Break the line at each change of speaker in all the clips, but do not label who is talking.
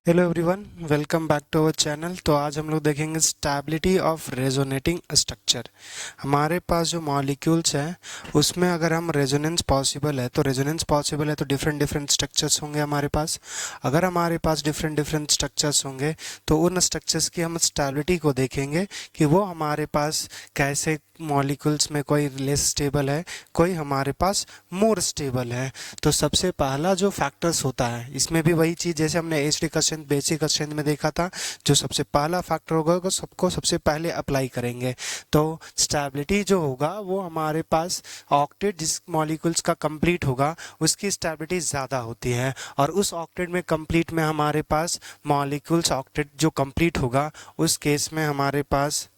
Hello everyone, welcome back to our channel. तो आज हम लोग देखेंगे स्टेबिलिटी ऑफ रेजोनेटिंग स्ट्रक्चर। हमारे पास जो मॉलिक्यूल्स हैं उसमें अगर हम रेजोनेंस पॉसिबल है तो डिफरेंट डिफरेंट स्ट्रक्चर्स होंगे हमारे पास। अगर हमारे पास डिफरेंट डिफरेंट स्ट्रक्चर्स होंगे तो उन स्ट्रक्चर्स की हम स्टेबिलिटी को देखेंगे कि वो हमारे पास कैसे मॉलिक्यूल्स में कोई लेस स्टेबल है, कोई हमारे पास मोर स्टेबल है। तो सबसे पहला जो फैक्टर्स होता है, इसमें भी वही चीज़ जैसे हमने एचडी का स्ट्रेंथ बेसिक स्ट्रेंथ में देखा था, जो सबसे पहला फैक्टर होगा वो सबको सबसे पहले अप्लाई करेंगे। तो स्टेबिलिटी जो होगा वो हमारे पास ऑक्टेट जिस मॉलिक्यूल्स का कंप्लीट होगा उसकी स्टेबिलिटी ज़्यादा होती है, और उस ऑक्टेट में कंप्लीट में हमारे पास मॉलिक्यूल्स ऑक्टेट जो कंप्लीट होगा उस केस में हमारे पास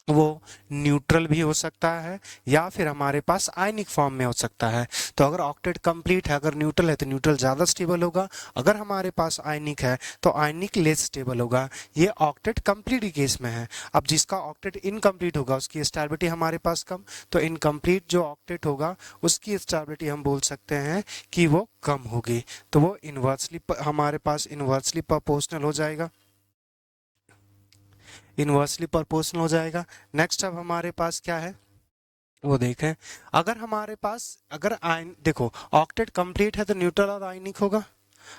वो न्यूट्रल भी हो सकता है या फिर हमारे पास आयनिक फॉर्म में हो सकता है। तो अगर ऑक्टेट कंप्लीट है, अगर न्यूट्रल है तो न्यूट्रल ज़्यादा स्टेबल होगा, अगर हमारे पास आयनिक है तो आयनिक लेस स्टेबल होगा। ये ऑक्टेट कंप्लीट केस में है। अब जिसका ऑक्टेट इनकम्प्लीट होगा उसकी स्टेबिलिटी हमारे पास कम, तो इनकम्प्लीट जो ऑक्टेट होगा उसकी स्टेबिलिटी हम बोल सकते हैं कि वो कम होगी। तो वो इन्वर्सली हमारे पास इन्वर्सली प्रोपोर्शनल हो जाएगा, इन्वर्सली प्रोपोर्शनल हो जाएगा। नेक्स्ट अब हमारे पास क्या है वो देखें। अगर हमारे पास अगर आयन देखो ऑक्टेट कंप्लीट है तो न्यूट्रल और आयनिक होगा।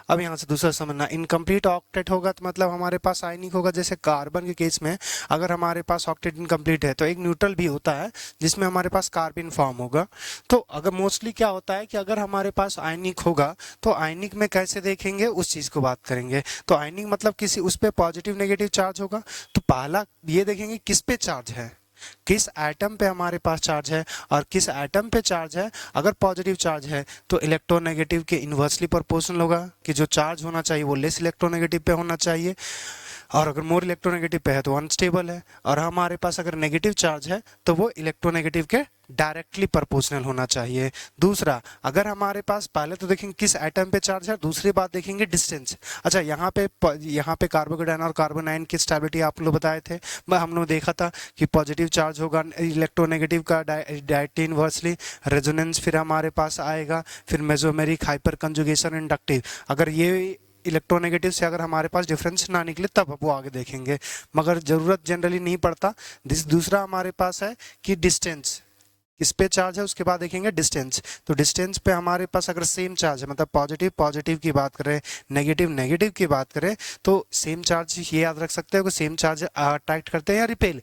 अब यहाँ से दूसरा समझना, इनकम्प्लीट ऑक्टेट होगा तो मतलब हमारे पास आयनिक होगा। जैसे कार्बन के केस में अगर हमारे पास ऑक्टेट इनकम्प्लीट है तो एक न्यूट्रल भी होता है जिसमें हमारे पास कार्बन फॉर्म होगा। तो अगर मोस्टली क्या होता है कि अगर हमारे पास आयनिक होगा तो आयनिक में कैसे देखेंगे उस चीज़ को बात करेंगे। तो आयनिक मतलब किसी उस पर पॉजिटिव नेगेटिव चार्ज होगा। तो पहला ये देखेंगे किस पे चार्ज है, किस एटम पे हमारे पास चार्ज है, और किस एटम पे चार्ज है। अगर पॉजिटिव चार्ज है तो इलेक्ट्रोनेगेटिव के इन्वर्सली प्रोपोर्शनल होगा कि जो चार्ज होना चाहिए वो लेस इलेक्ट्रोनेगेटिव पे होना चाहिए, और अगर मोर इलेक्ट्रोनेगेटिव पे है तो अनस्टेबल है। और हमारे पास अगर नेगेटिव चार्ज है तो वो इलेक्ट्रोनेगेटिव के डायरेक्टली प्रोपोर्शनल होना चाहिए। दूसरा, अगर हमारे पास पहले तो देखेंगे किस एटम पे चार्ज है, दूसरी बात देखेंगे डिस्टेंस। अच्छा, यहाँ पे कार्बोकेटायन और कार्बन आयन की स्टेबिलिटी आप लोग बताए थे, हम लोग देखा था कि पॉजिटिव चार्ज होगा इलेक्ट्रोनेगेटिव का डायरेक्टली इन्वर्सली रेजोनेंस, फिर हमारे पास आएगा फिर मेसोमेरिक हाइपर कंजुगेशन इंडक्टिव। अगर ये इलेक्ट्रोनेगेटिव से अगर हमारे पास डिफरेंस ना निकले तब वो आगे देखेंगे, मगर ज़रूरत जनरली नहीं पड़ता। दूसरा हमारे पास है कि डिस्टेंस, किस पे चार्ज है उसके बाद देखेंगे डिस्टेंस। तो डिस्टेंस पे हमारे पास अगर सेम चार्ज है, मतलब पॉजिटिव पॉजिटिव की बात करें, नेगेटिव नेगेटिव की बात करें, तो सेम चार्ज ये याद रख सकते हो कि सेम चार्ज अट्रैक्ट करते हैं या रिपेल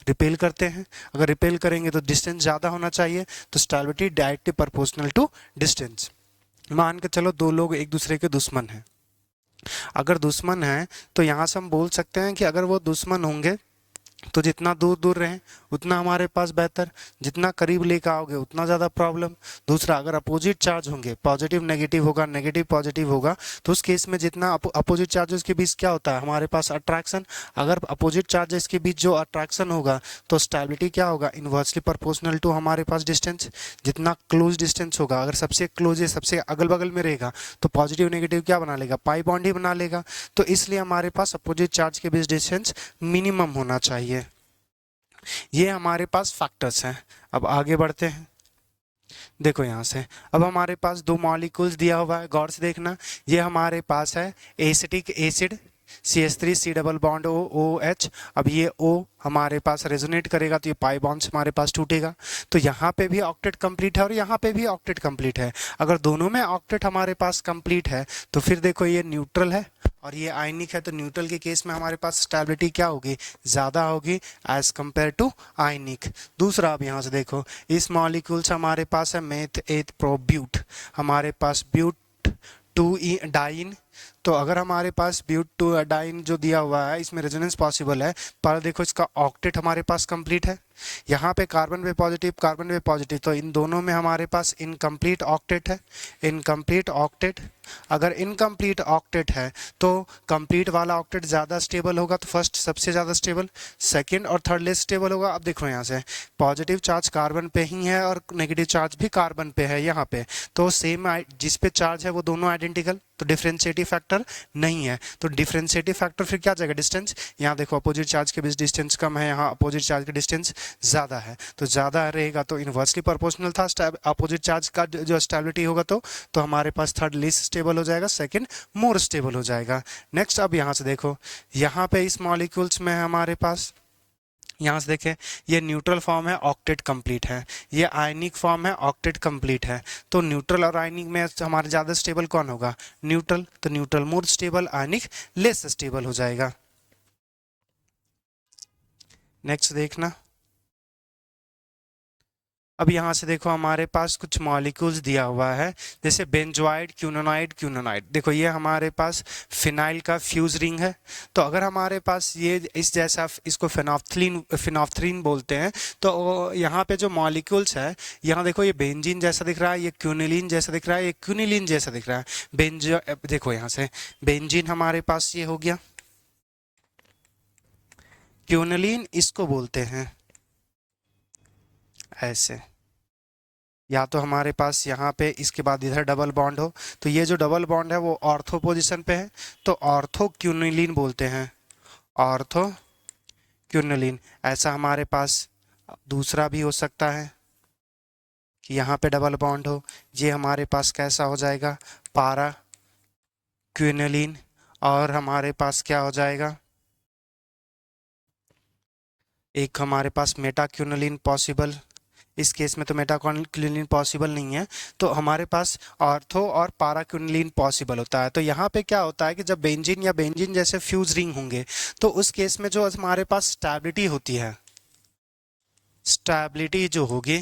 रिपेल करते हैं। अगर रिपेल करेंगे तो डिस्टेंस ज़्यादा होना चाहिए, तो stability directly proportional to distance. मान के चलो दो लोग एक दूसरे के दुश्मन हैं। अगर दुश्मन है तो यहाँ से हम बोल सकते हैं कि अगर वो दुश्मन होंगे तो जितना दूर दूर रहें उतना हमारे पास बेहतर, जितना करीब लेकर आओगे उतना ज़्यादा प्रॉब्लम। दूसरा, अगर अपोजिट चार्ज होंगे, पॉजिटिव नेगेटिव होगा, नेगेटिव पॉजिटिव होगा, तो उस केस में जितना अपोजिट चार्जेस के बीच क्या होता है हमारे पास अट्रैक्शन। अगर अपोजिट चार्जेस के बीच जो अट्रैक्शन होगा तो स्टेबिलिटी क्या होगा, इन्वर्सली प्रोपोर्शनल टू हमारे पास डिस्टेंस। जितना क्लोज डिस्टेंस होगा, अगर सबसे क्लोज है सबसे अगल बगल में रहेगा तो पॉजिटिव नेगेटिव क्या बना लेगा, पाई बॉन्ड ही बना लेगा। तो इसलिए हमारे पास अपोजिट चार्ज के बीच डिस्टेंस मिनिमम होना चाहिए। ये हमारे पास फैक्टर्स हैं। अब आगे बढ़ते हैं। देखो यहाँ से अब हमारे पास दो मॉलिक्यूल्स दिया हुआ है, गौर से देखना। ये हमारे पास है acetic acid CH3 C double bond OH। अब ये O हमारे पास रेजोनेट करेगा तो ये पाई बॉन्ड्स हमारे पास टूटेगा। तो यहाँ पे भी ऑक्टेट कंप्लीट है और यहाँ पे भी ऑक्टेट कंप्लीट है। अगर दोनों में ऑक्टेट हमारे पास कंप्लीट है तो फिर देखो ये न्यूट्रल है और ये आयनिक है, तो न्यूट्रल के केस में हमारे पास स्टेबिलिटी क्या होगी, ज़्यादा होगी एज कंपेयर टू आयनिक। दूसरा, अब यहाँ से देखो इस मॉलिक्यूल्स हमारे पास है मेथ एथ प्रो ब्यूट, हमारे पास ब्यूट 2 डाइन। तो अगर हमारे पास ब्यूट 2 डाइन जो दिया हुआ है इसमें रेजोनेंस पॉसिबल है, पर देखो इसका ऑक्टेट हमारे पास कंप्लीट है। यहाँ पे कार्बन पे पॉजिटिव कार्बन पे पॉजिटिव, तो इन दोनों में हमारे पास इनकम्प्लीट ऑक्टेट है, इनकम्प्लीट ऑक्टेट। अगर इनकम्प्लीट ऑक्टेट है तो कंप्लीट वाला ऑक्टेट ज़्यादा स्टेबल होगा, तो फर्स्ट सबसे ज़्यादा स्टेबल, सेकंड और थर्ड लेस स्टेबल होगा। अब देखो यहाँ से पॉजिटिव चार्ज कार्बन पे ही है और नेगेटिव चार्ज भी कार्बन पे है यहाँ पे, तो सेम जिस पे चार्ज है वो दोनों आइडेंटिकल, तो डिफ्रेंशिएटिव डिफरेंशिएटिव फैक्टर नहीं है, तो डिफरेंशिएटिव फैक्टर फिर क्या जाएगा, डिस्टेंस। यहाँ देखो अपोजिट चार्ज के बीच डिस्टेंस कम है, यहाँ अपोजिट चार्ज का डिस्टेंस ज़्यादा है, तो ज़्यादा रहेगा तो इन्वर्सली प्रोपोर्शनल था अपोजिट चार्ज का जो स्टेबिलिटी होगा, तो हमारे पास थर्ड लेस स्टेबल हो जाएगा, सेकंड मोर स्टेबल हो जाएगा। नेक्स्ट अब यहाँ से देखो, यहाँ पे इस मॉलिक्यूल्स में हमारे पास, यहाँ से देखें ये न्यूट्रल फॉर्म है, ऑक्टेट कंप्लीट है, ये आयनिक फॉर्म है, ऑक्टेट कंप्लीट है, तो न्यूट्रल और आयनिक में हमारे ज़्यादा स्टेबल कौन होगा, न्यूट्रल, तो न्यूट्रल मोर स्टेबल, आयनिक लेस स्टेबल हो जाएगा। नेक्स्ट देखना, अब यहाँ से देखो हमारे पास कुछ मॉलिक्यूल्स दिया हुआ है, जैसे बेंजोइड, क्यूनोनाइड, क्यूनोनाइड, देखो ये हमारे पास फिनाइल का फ्यूज रिंग है, तो अगर हमारे पास ये इस जैसा, इसको फिनोफ्थलीन बोलते हैं, तो यहाँ पे जो मॉलिक्यूल्स है, यहाँ देखो ये बेंजीन जैसा दिख रहा है, ये क्यूनिलीन जैसा दिख रहा है, ये क्यूनिलीन जैसा दिख रहा है। देखो यहाँ से बेंजीन हमारे पास ये हो गया, क्यूनिलीन इसको बोलते हैं ऐसे, या तो हमारे पास यहाँ पे इसके बाद इधर डबल बॉन्ड हो, तो ये जो डबल बॉन्ड है वो ऑर्थो पोजीशन पे है, तो ऑर्थो क्यूनिलीन बोलते हैं, ऑर्थो क्यूनिलीन। ऐसा हमारे पास दूसरा भी हो सकता है कि यहाँ पे डबल बॉन्ड हो, ये हमारे पास कैसा हो जाएगा, पारा क्यूनिलीन, और हमारे पास क्या हो जाएगा, एक हमारे पास मेटा क्यूनिलीन पॉसिबल, इस केस में तो मेटाक्यूनिलीन पॉसिबल नहीं है, तो हमारे पास ऑर्थो और पाराक्यूनिलीन पॉसिबल होता है। तो यहाँ पे क्या होता है कि जब बेंजीन या बेंजीन जैसे फ्यूज रिंग होंगे, तो उस केस में जो हमारे पास स्टेबिलिटी होती है, स्टेबिलिटी जो होगी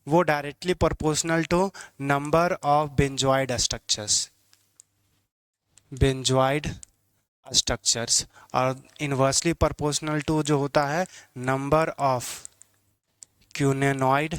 वो directly proportional to number of benzoid structures, benzoid structures, और इनवर्सली प्रोपोर्शनल टू जो होता है नंबर ऑफ क्यूनेनॉइड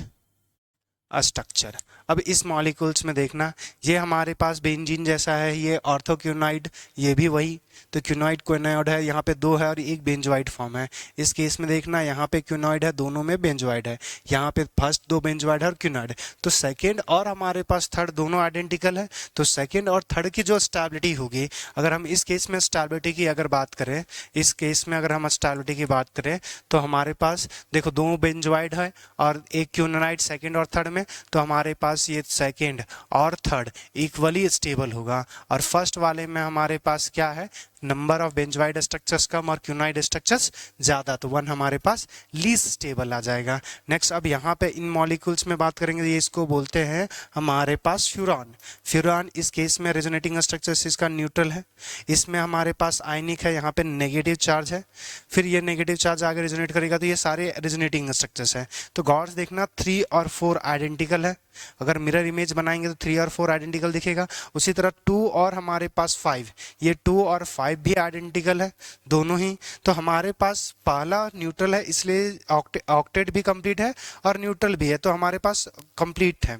स्ट्रक्चर। अब इस मॉलिक्यूल्स में देखना, ये हमारे पास बेंजीन जैसा है, ये ऑर्थोक्यूनॉइड, ये भी वही, तो क्यूनॉइड क्यूनॉइड है, यहाँ पे दो है और एक बेंजोइड फॉर्म है। इस केस में देखना यहाँ पे क्यूनॉइड है, दोनों में बेंजोइड है, यहाँ पे फर्स्ट दो बेंजोइड है और क्यूनॉइड है, तो सेकंड और हमारे पास थर्ड दोनों आइडेंटिकल है, तो सेकंड और थर्ड की जो स्टेबिलिटी होगी, अगर हम इस केस में स्टेबिलिटी की अगर बात करें, इस केस में अगर हम स्टेबिलिटी की बात करें, तो हमारे पास देखो दो बेंजोइड है और एक क्यूनॉइड सेकंड और थर्ड में, तो हमारे पास ये सेकंड और थर्ड इक्वली स्टेबल होगा, और फर्स्ट वाले में हमारे पास क्या है, नंबर ऑफ बेंजोइड स्ट्रक्चर्स कम और क्यूनॉइड स्ट्रक्चर्स ज़्यादा, तो वन हमारे पास लीस्ट स्टेबल आ जाएगा। नेक्स्ट अब यहाँ पे इन मॉलिक्यूल्स में बात करेंगे, ये इसको बोलते हैं हमारे पास फ्यूरॉन। फ्यूरॉन इस केस में रेजोनेटिंग स्ट्रक्चर्स इसका न्यूट्रल है, इसमें हमारे पास आयनिक है, यहाँ पे नेगेटिव चार्ज है, फिर ये नेगेटिव चार्ज आगे रेजोनेट करेगा, तो ये सारे रेजोनेटिंग स्ट्रक्चर्स हैं। तो गौर से देखना 3 और 4 आइडेंटिकल है, अगर मिरर इमेज बनाएंगे तो 3 और 4 आइडेंटिकल दिखेगा। उसी तरह 2 और हमारे पास 5, ये 2 और 5 भी आइडेंटिकल है दोनों ही, तो हमारे पास पहला न्यूट्रल है, इसलिए ऑक्टेट भी कंप्लीट है और न्यूट्रल भी है, तो हमारे पास कंप्लीट है,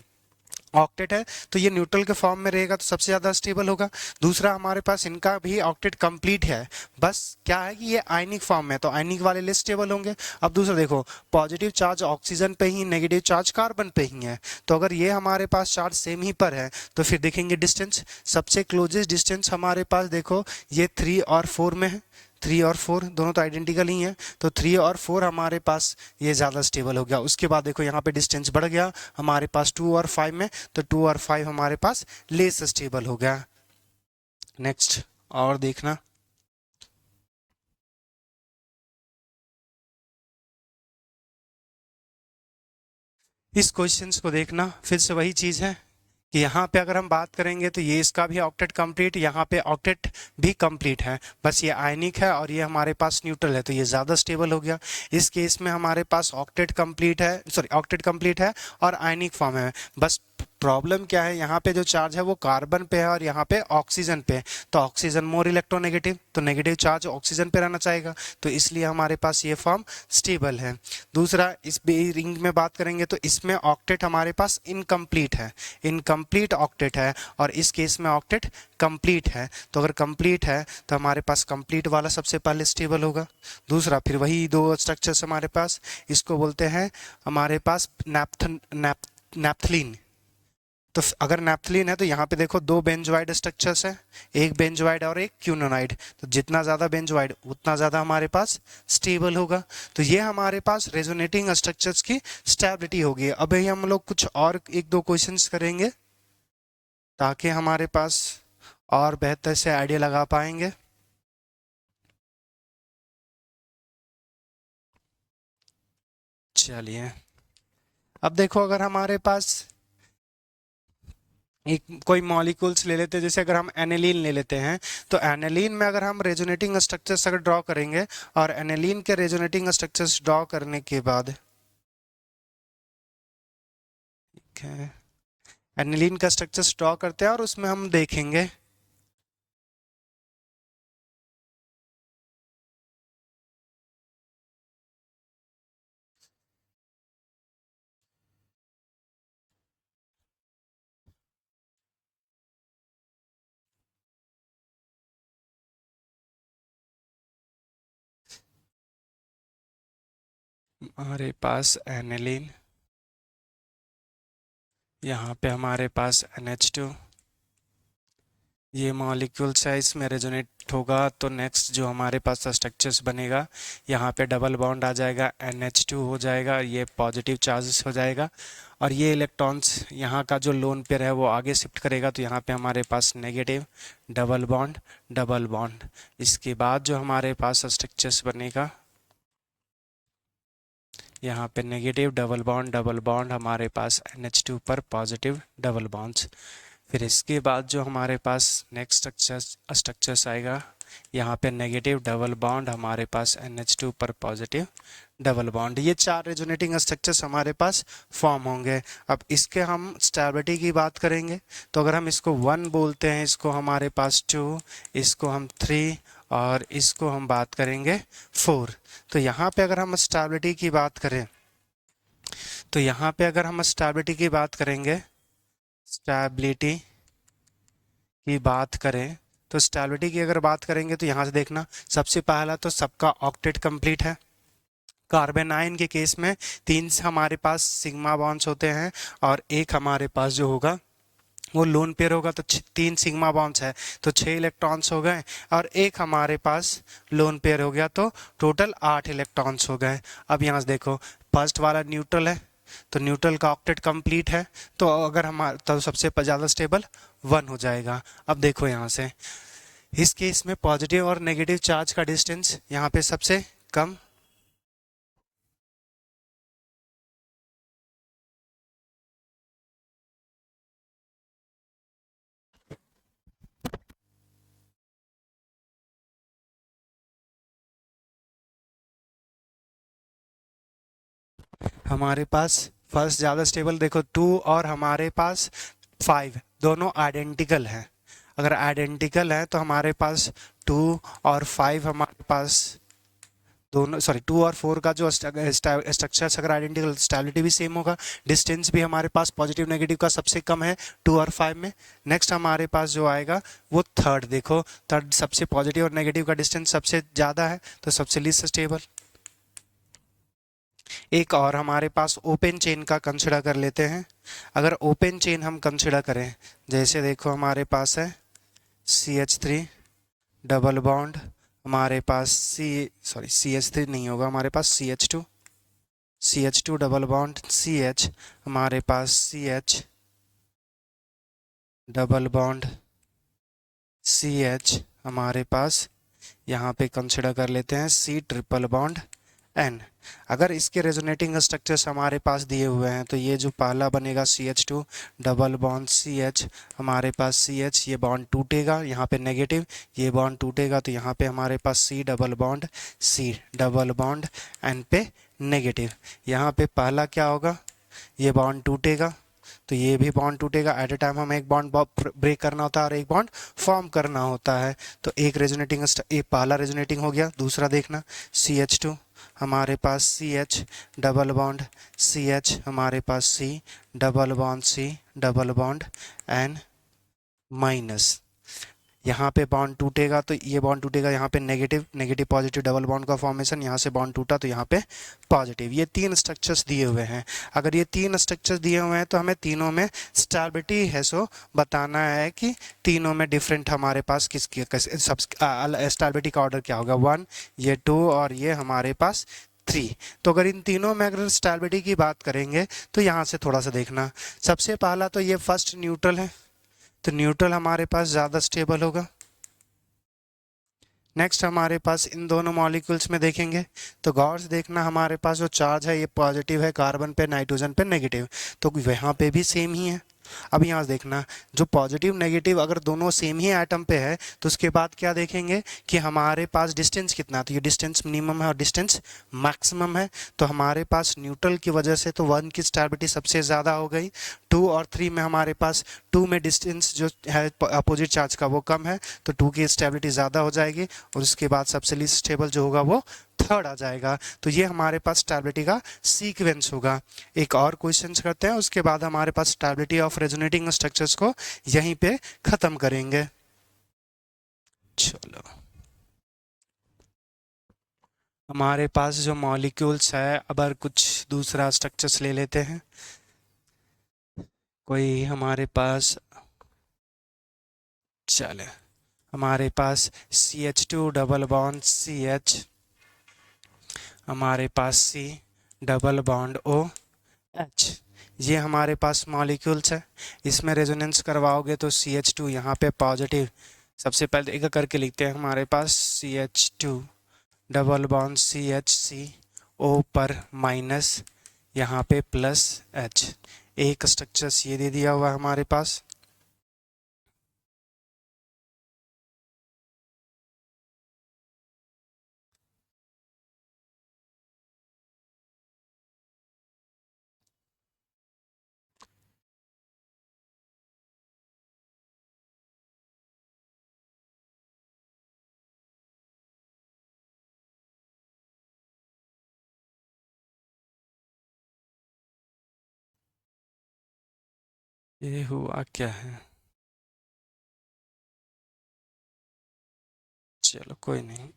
ऑक्टेट है, तो ये न्यूट्रल के फॉर्म में रहेगा तो सबसे ज़्यादा स्टेबल होगा। दूसरा हमारे पास इनका भी ऑक्टेट कंप्लीट है, बस क्या है कि ये आयनिक फॉर्म में, तो आयनिक वाले लेस स्टेबल होंगे। अब दूसरा देखो, पॉजिटिव चार्ज ऑक्सीजन पे ही, नेगेटिव चार्ज कार्बन पे ही है, तो अगर ये हमारे पास चार्ज सेम ही पर है, तो फिर देखेंगे डिस्टेंस, सबसे क्लोजेस्ट डिस्टेंस हमारे पास देखो ये 3 और 4 में है, 3 और 4 दोनों तो आइडेंटिकल ही हैं, तो 3 और 4 हमारे पास ये ज़्यादा स्टेबल हो गया। उसके बाद देखो यहाँ पे डिस्टेंस बढ़ गया हमारे पास 2 और 5 में, तो 2 और 5 हमारे पास लेस स्टेबल हो गया। नेक्स्ट और देखना, इस क्वेश्चंस को देखना, फिर से वही चीज़ है कि यहाँ पे अगर हम बात करेंगे तो ये इसका भी ऑक्टेट कंप्लीट, यहाँ पे ऑक्टेट भी कंप्लीट है, बस ये आयनिक है और ये हमारे पास न्यूट्रल है, तो ये ज़्यादा स्टेबल हो गया। इस केस में हमारे पास ऑक्टेट कंप्लीट है, सॉरी ऑक्टेट कंप्लीट है और आयनिक फॉर्म है, बस प्रॉब्लम क्या है, यहाँ पे जो चार्ज है वो कार्बन पे है और यहाँ पे ऑक्सीजन पे, तो ऑक्सीजन मोर इलेक्ट्रोनेगेटिव, तो नेगेटिव चार्ज ऑक्सीजन पे रहना चाहेगा, तो इसलिए हमारे पास ये फॉर्म स्टेबल है। दूसरा इस रिंग में बात करेंगे तो इसमें ऑक्टेट हमारे पास इनकम्प्लीट है, इनकम्प्लीट ऑक्टेट है, और इस केस में ऑक्टेट कंप्लीट है, तो अगर कंप्लीट है तो हमारे पास कंप्लीट वाला सबसे पहले स्टेबल होगा। दूसरा फिर वही दो स्ट्रक्चर्स हमारे पास, इसको बोलते हैं हमारे पास नैप्थलीन, तो अगर नैप्थलीन है तो यहाँ पे देखो दो बेंजोइड स्ट्रक्चर्स है, एक बेंजोइड और एक क्यूनोनाइड। तो जितना ज़्यादा बेंजोइड उतना ज़्यादा हमारे पास स्टेबल होगा। तो ये हमारे पास रेजोनेटिंग स्ट्रक्चर्स की स्टेबिलिटी होगी। अभी हम लोग कुछ और एक दो क्वेश्चंस करेंगे ताकि हमारे पास और बेहतर से आइडिया लगा पाएंगे। चलिए, अब देखो अगर हमारे पास एक कोई मॉलिक्यूल्स ले लेते हैं, जैसे अगर हम एनिलीन ले लेते हैं, तो एनिलीन में अगर हम रेजोनेटिंग स्ट्रक्चर्स अगर ड्रॉ करेंगे और एनिलीन के रेजोनेटिंग स्ट्रक्चर्स ड्रॉ करने के बाद, ठीक है, एनिलीन का स्ट्रक्चर्स ड्रॉ करते हैं और उसमें हम देखेंगे हमारे पास एनिलीन, यहाँ पे हमारे पास NH2, ये मॉलिक्यूल्स है, इसमें रेजोनेट होगा तो नेक्स्ट जो हमारे पास स्ट्रक्चर्स बनेगा, यहाँ पे डबल बॉन्ड आ जाएगा, NH2 हो जाएगा, ये पॉजिटिव चार्जेस हो जाएगा, और ये इलेक्ट्रॉन्स यहाँ का जो लोन पेयर है वो आगे शिफ्ट करेगा, तो यहाँ पे हमारे पास negative double bond double bond. इसके बाद जो हमारे पास स्ट्रक्चर्स बनेगा, यहाँ पे नेगेटिव डबल बॉन्ड हमारे पास NH2 पर पॉजिटिव डबल बॉन्ड्स। फिर इसके बाद जो हमारे पास नेक्स्ट स्ट्रक्चर्स आएगा, यहाँ पे नेगेटिव डबल बॉन्ड हमारे पास NH2 पर पॉजिटिव डबल बॉन्ड। ये चार रेजोनेटिंग स्ट्रक्चर्स हमारे पास फॉर्म होंगे। अब इसके हम स्टेबिलिटी की बात करेंगे, तो अगर हम इसको 1 बोलते हैं, इसको हमारे पास 2, इसको हम 3 और इसको हम बात करेंगे 4। तो यहाँ पे अगर हम स्टेबिलिटी की बात करें, तो यहाँ पे अगर हम स्टेबिलिटी की बात करेंगे, स्टेबिलिटी की बात करें, तो स्टेबिलिटी की अगर बात करेंगे तो यहाँ से देखना, सबसे पहला तो सबका ऑक्टेट कंप्लीट है। कार्बन आयन के केस में 3 हमारे पास सिग्मा बॉन्ड्स होते हैं और एक हमारे पास जो होगा वो लोन पेयर होगा, तो 3 सिग्मा बॉन्ड्स है तो 6 इलेक्ट्रॉन्स हो गए, और एक हमारे पास लोन पेयर हो गया तो टोटल 8 इलेक्ट्रॉन्स हो गए। अब यहाँ से देखो, फर्स्ट वाला न्यूट्रल है तो न्यूट्रल का ऑक्टेट कंप्लीट है, तो अगर हमारा तो सबसे ज़्यादा स्टेबल 1 हो जाएगा। अब देखो यहाँ से इस केस में पॉजिटिव और नेगेटिव चार्ज का डिस्टेंस यहाँ पे सबसे कम, हमारे पास फर्स्ट ज़्यादा स्टेबल देखो 2 और हमारे पास 5 दोनों आइडेंटिकल हैं। अगर आइडेंटिकल है तो हमारे पास 2 और 5 हमारे पास दोनों, सॉरी 2 और 4 का जो स्ट्रक्चर अगर आइडेंटिकल, स्टेबिलिटी भी सेम होगा, डिस्टेंस भी हमारे पास पॉजिटिव नेगेटिव का सबसे कम है 2 और 5 में। नेक्स्ट हमारे पास जो आएगा वो थर्ड, देखो थर्ड सबसे पॉजिटिव और नेगेटिव का डिस्टेंस सबसे ज़्यादा है तो सबसे लीस्ट स्टेबल। एक और हमारे पास ओपन चेन का कंसिडर कर लेते हैं। अगर ओपन चेन हम कंसिडर करें, जैसे देखो हमारे पास है CH3 डबल बॉन्ड, हमारे पास CH3 नहीं होगा, हमारे पास CH2 डबल बॉन्ड CH, हमारे पास CH डबल बॉन्ड CH, हमारे पास यहाँ पे कंसिडर कर लेते हैं C ट्रिपल बॉन्ड N। अगर इसके रेजोनेटिंग स्ट्रक्चर्स हमारे पास दिए हुए हैं, तो ये जो पहला बनेगा CH2 डबल बॉन्ड CH, हमारे पास CH, ये बॉन्ड टूटेगा, यहाँ पे नेगेटिव, ये बॉन्ड टूटेगा तो यहाँ पे हमारे पास C डबल बॉन्ड N पे नेगेटिव। यहाँ पे पहला क्या होगा, ये बॉन्ड टूटेगा तो ये भी बॉन्ड टूटेगा। एट ए टाइम हमें एक बॉन्ड ब्रेक करना होता है और एक बॉन्ड फॉर्म करना होता है, तो एक रेजोनेटिंग, एक पहला रेजोनेटिंग हो गया। दूसरा देखना CH2, हमारे पास CH डबल बॉन्ड CH, हमारे पास C double bond C double bond N minus. यहाँ पे बॉन्ड टूटेगा तो ये बॉन्ड टूटेगा, यहाँ पे negative negative positive double bond का फॉर्मेशन, यहाँ से बॉन्ड टूटा तो यहाँ पे पॉजिटिव। ये 3 स्ट्रक्चर्स दिए हुए हैं। अगर ये 3 स्ट्रक्चर्स दिए हुए हैं तो हमें तीनों में स्टेबिलिटी है सो बताना है कि तीनों में डिफरेंट हमारे पास किसकी सब स्टेबिलिटी का ऑर्डर क्या होगा, 1, ये 2 और ये हमारे पास 3। तो अगर इन तीनों में अगर स्टेबिलिटी की बात करेंगे तो यहाँ से थोड़ा सा देखना। सबसे पहला तो ये फर्स्ट न्यूट्रल है, तो न्यूट्रल हमारे पास ज़्यादा स्टेबल होगा। नेक्स्ट हमारे पास इन दोनों मॉलिक्यूल्स में देखेंगे तो गौर से देखना, हमारे पास जो चार्ज है ये पॉजिटिव है कार्बन पे, नाइट्रोजन पे नेगेटिव, तो यहाँ पे भी सेम ही है। अब यहाँ से देखना, जो पॉजिटिव नेगेटिव अगर दोनों सेम ही एटम पे है तो उसके बाद क्या देखेंगे कि हमारे पास डिस्टेंस कितना, तो ये डिस्टेंस मिनिमम है और डिस्टेंस मैक्सिमम है। तो हमारे पास न्यूट्रल की वजह से तो 1 की स्टेबिलिटी सबसे ज़्यादा हो गई। 2 और 3 में हमारे पास 2 में डिस्टेंस जो है अपोजिट चार्ज का वो कम है, तो 2 की स्टेबिलिटी ज़्यादा हो जाएगी और उसके बाद सबसे लीस्ट स्टेबल जो होगा वो 3rd आ जाएगा। तो ये हमारे पास स्टेबिलिटी का सीक्वेंस होगा। एक और क्वेश्चन करते हैं, उसके बाद हमारे पास स्टेबिलिटी ऑफ रेजोनेटिंग स्ट्रक्चर्स को यहीं पे खत्म करेंगे। चलो, हमारे पास जो मॉलिक्यूल्स है, अब कुछ दूसरा स्ट्रक्चर्स ले लेते हैं। कोई हमारे पास, चले हमारे पास CH2 डबल बॉन्ड CH, हमारे पास C डबल बॉन्ड OH, ये हमारे पास मॉलिक्यूल्स है। इसमें रेजोनेंस करवाओगे तो CH2 यहाँ पे पॉजिटिव, सबसे पहले एक करके लिखते हैं, हमारे पास CH2 double bond CH, O पर माइनस, यहाँ पे प्लस H। एक स्ट्रक्चर ये दे दिया हुआ है हमारे पास। ये हुआ क्या है, चलो कोई नहीं।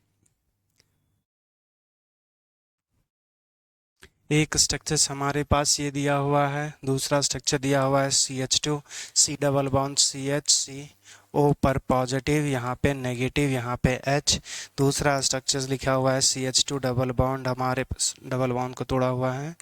एक स्ट्रक्चर हमारे पास ये दिया हुआ है, दूसरा स्ट्रक्चर दिया हुआ है CH2 C double bond CH, C O पर पॉजिटिव, यहाँ पे नेगेटिव, यहाँ पे H। दूसरा स्ट्रक्चर लिखा हुआ है CH2 डबल बॉन्ड, हमारे डबल बॉन्ड को तोड़ा हुआ है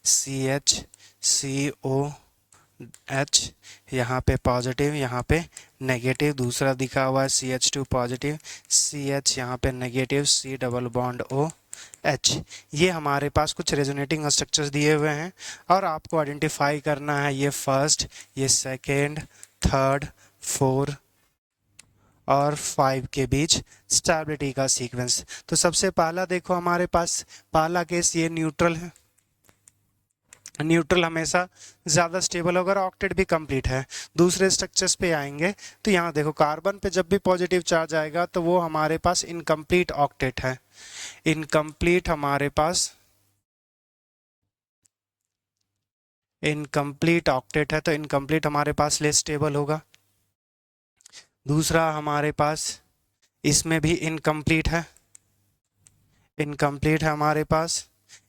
CH COH, यहाँ पे पॉजिटिव, यहाँ पे नेगेटिव। दूसरा दिखा हुआ है CH2 पॉजिटिव CH, यहाँ पे negative C double bond OH। ये हमारे पास कुछ रेजोनेटिंग स्ट्रक्चर्स दिए हुए हैं और आपको आइडेंटिफाई करना है ये फर्स्ट, ये सेकेंड, थर्ड, 4 और 5 के बीच स्टेबिलिटी का सीक्वेंस। तो सबसे पहला देखो, हमारे पास पहला केस ये न्यूट्रल है। न्यूट्रल हमेशा ज़्यादा स्टेबल होगा और ऑक्टेट भी कंप्लीट है। दूसरे स्ट्रक्चर्स पे आएंगे तो यहाँ देखो, कार्बन पे जब भी पॉजिटिव चार्ज आएगा तो वो हमारे पास इनकम्प्लीट ऑक्टेट है। इनकम्प्लीट हमारे पास इनकम्प्लीट ऑक्टेट है, तो इनकम्प्लीट हमारे पास लेस स्टेबल होगा। दूसरा हमारे पास इसमें भी इनकम्प्लीट है, इनकम्प्लीट है हमारे पास,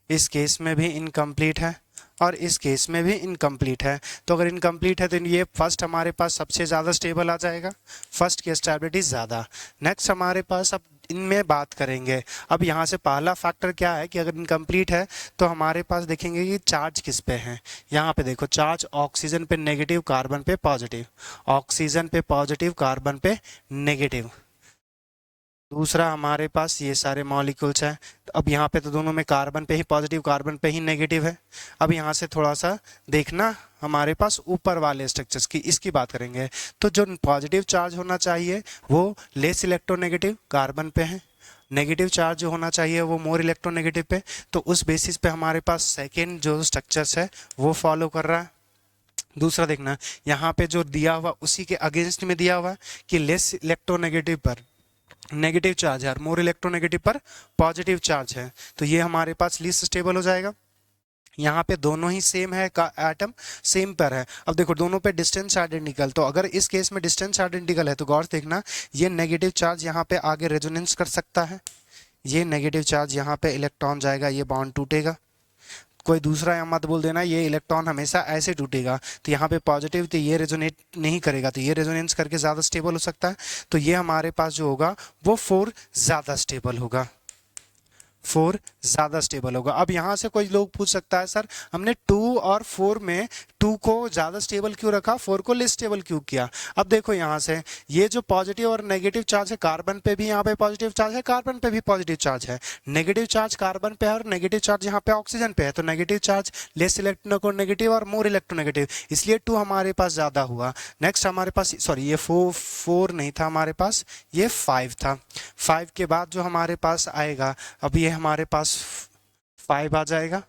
इस केस में भी इनकम्प्लीट है और इस केस में भी इनकम्प्लीट है। तो अगर इनकम्प्लीट है तो ये फर्स्ट हमारे पास सबसे ज़्यादा स्टेबल आ जाएगा, फर्स्ट की स्टेबिलिटी ज़्यादा। नेक्स्ट हमारे पास अब इनमें बात करेंगे। अब यहाँ से पहला फैक्टर क्या है कि अगर इनकम्प्लीट है तो हमारे पास देखेंगे कि चार्ज किस पे है। यहाँ पे देखो, चार्ज ऑक्सीजन पे नेगेटिव, कार्बन पे पॉजिटिव, ऑक्सीजन पे पॉजिटिव, कार्बन पे नेगेटिव। दूसरा हमारे पास ये सारे मॉलिक्यूल्स हैं। अब यहाँ पे तो दोनों में कार्बन पे ही पॉजिटिव, कार्बन पे ही नेगेटिव है। अब यहाँ से थोड़ा सा देखना, हमारे पास ऊपर वाले स्ट्रक्चर्स की इसकी बात करेंगे तो जो पॉजिटिव चार्ज होना चाहिए वो लेस इलेक्ट्रोनेगेटिव कार्बन पे है, नेगेटिव चार्ज जो होना चाहिए वो मोर इलेक्ट्रोनेगेटिव पे। तो उस बेसिस पे हमारे पास सेकेंड जो स्ट्रक्चर्स है वो फॉलो कर रहा है। दूसरा देखना, यहाँ पे जो दिया हुआ उसी के अगेंस्ट में दिया हुआ है कि लेस इलेक्ट्रोनेगेटिव पर नेगेटिव चार्ज है और मोर इलेक्ट्रोनेगेटिव पर पॉजिटिव चार्ज है, तो ये हमारे पास लीस्ट स्टेबल हो जाएगा। यहाँ पे दोनों ही सेम है का एटम सेम पर है। अब देखो दोनों पे डिस्टेंस आइडेंटिकल, तो अगर इस केस में डिस्टेंस आइडेंटिकल है तो गौर से देखना ये नेगेटिव चार्ज यहाँ पे आगे रेजोनेंस कर सकता है, ये नेगेटिव चार्ज यहाँ पे इलेक्ट्रॉन जाएगा, ये बॉन्ड टूटेगा। कोई दूसरा या मत बोल देना ये इलेक्ट्रॉन हमेशा ऐसे टूटेगा, तो यहाँ पे पॉजिटिव, तो ये रेजोनेट नहीं करेगा, तो ये रेजोनेंस करके ज़्यादा स्टेबल हो सकता है। तो ये हमारे पास जो होगा वो 4 ज़्यादा स्टेबल होगा, 4 ज़्यादा स्टेबल होगा। अब यहाँ से कोई लोग पूछ सकता है सर हमने 2 और 4 में 2 को ज़्यादा स्टेबल क्यों रखा, 4 को लेस स्टेबल क्यों किया। अब देखो यहाँ से ये जो पॉजिटिव और नेगेटिव चार्ज है, कार्बन पे भी यहाँ पे पॉजिटिव चार्ज है, कार्बन पे भी पॉजिटिव चार्ज है, नेगेटिव चार्ज कार्बन पे है और नेगेटिव चार्ज यहाँ पे ऑक्सीजन पे है, तो नेगेटिव चार्ज लेस इलेक्ट्रोनेगेटिव और मोर इलेक्ट्रोनेगेटिव, इसलिए 2 हमारे पास ज़्यादा हुआ। नेक्स्ट हमारे पास, सॉरी ये 4 नहीं था हमारे पास, ये 5 था। 5 के बाद जो हमारे पास आएगा, अब ये हमारे पास 5 आ जाएगा,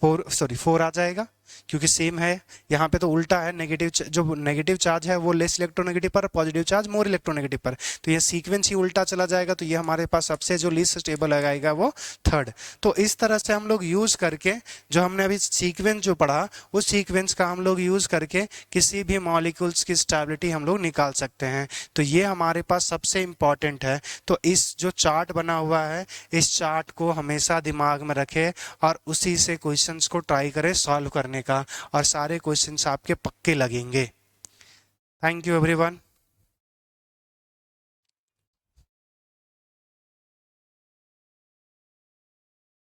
4 आ जाएगा, क्योंकि सेम है। यहाँ पे तो उल्टा है, नेगेटिव जो नेगेटिव चार्ज है वो लेस इलेक्ट्रोनेगेटिव पर, पॉजिटिव चार्ज मोर इलेक्ट्रोनेगेटिव पर, तो ये सीक्वेंस ही उल्टा चला जाएगा। तो ये हमारे पास सबसे जो लीस्ट स्टेबल आएगा वो 3rd। तो इस तरह से हम लोग यूज़ करके, जो हमने अभी सीक्वेंस जो पढ़ा, उस सीक्वेंस का हम लोग यूज़ करके किसी भी मॉलिक्यूल्स की स्टेबिलिटी हम लोग निकाल सकते हैं। तो ये हमारे पास सबसे इम्पॉर्टेंट है। तो इस जो चार्ट बना हुआ है, इस चार्ट को हमेशा दिमाग में रखें और उसी से क्वेश्चंस को ट्राई करें सॉल्व करने का, और सारे क्वेश्चंस आपके पक्के लगेंगे। Thank you everyone.